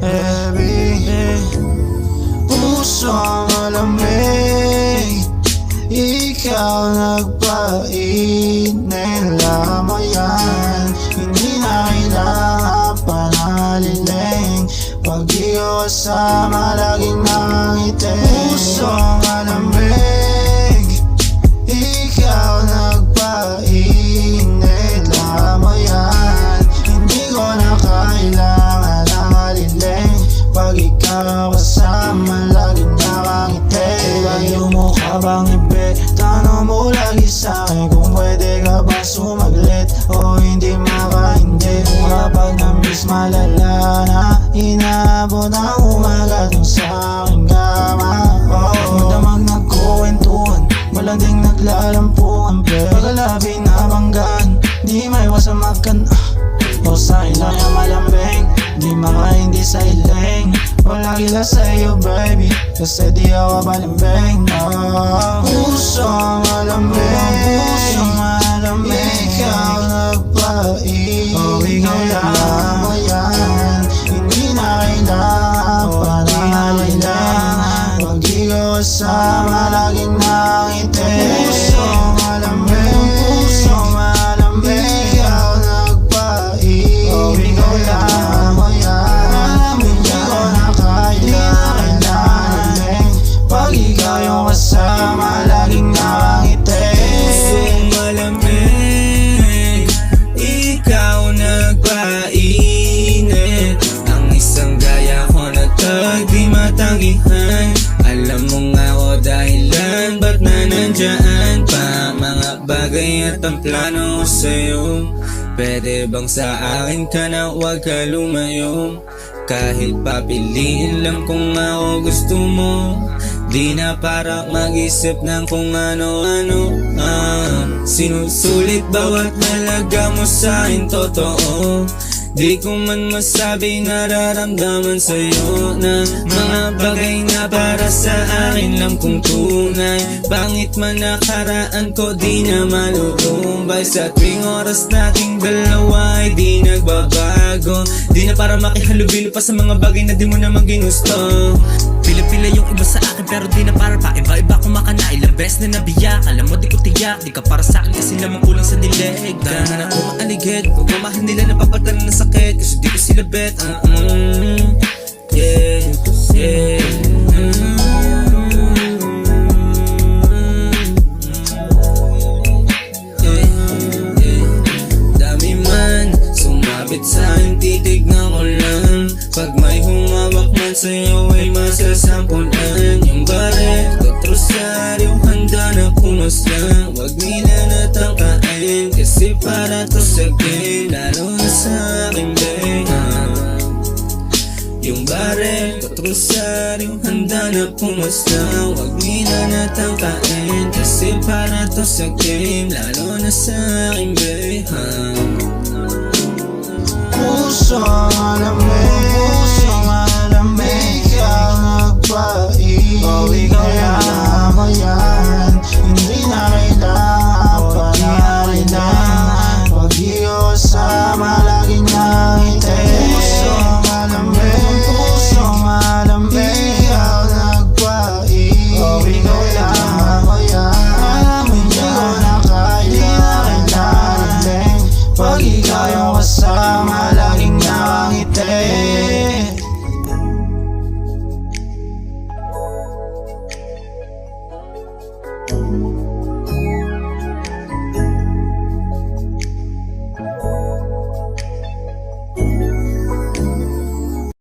baby. Pusong malamig, ikaw nagpainit, lamang yan. Hindi na kailangan panaliling, pag di ko kasama laging nangiti. Pusong malamig, ikaw nagpainit, lamang yan. Hindi ko na kailangan naliling, pag ikaw kasama laging nakangiti. Lagi mo ka bang ibe? Tanong mo lagi sa'kin kung pwede ka ba sumaglit o hindi makaindi. Kapag na-miss malala na, inaabot ang umaga dun sa aking kama. Magdamag nagkukwentuhan, wala ding naglalampuan, pagkalabi na banggaan, di may iwasan magkanta. O sa ilang yung malambing, di makaindi sa iling, wala gila sa'yo baby, kasi di ako balimbing. Pusong malamig, ikaw nagpainit, alam mo yan. Hindi na kailangan panalilangan, pag di ko kasama laging nakangiti. Pusong malamig, ikaw nagpainit, alam mo yan. Hindi ko na kailangan, pag ikaw yung kasama laging nakangiti. Pusong malamig, ikaw nagpainit, ang isang gaya ko na tag di matanggihan. Alam mo nga ako dahilan, ba't na nandyan pa mga bagay at ang plano ko sa'yo. Pwede bang sa akin ka na huwag ka lumayo? Kahit papiliin lang kung ako gusto mo, di na para mag-isip ng kung ano-ano. Sinusulit bawat nalaga mo sa'kin totoo, di ko man masabi nararamdaman sa'yo na mga bagay na para sa akin lang kung tunay. Pangit man nakaraan ko, di na malulumbay. Sa tuwing oras nating dalawa ay di nagbabago, di na para makihalubilo pa sa mga bagay na di mo naman ginusto. Pila-pila yung iba sa akin pero di na para pa iba-iba kumakana. Ilang beses na nabiyak, alam mo di ko tiyak, di ka para sa akin kasi lamang kulang sa dileg. Dahil na ako maaligid, pagmamahal nila napapagdala ng sakit, kasi di ko sila bet. Yeah, yeah. Dami man sumabit sa akin, titignan ko lang. Pag may humawak man sa'yo ay masasampulan. Yung baret, katrosaryo, handa na pumaslang. Huwag nila natangkain, kasi para to sa game, lalo na sa aking babe. Yung baret, katrosaryo, handa na pumaslang. Huwag nila natangkain, kasi para to sa game, lalo na sa aking babe. Pusong malamig,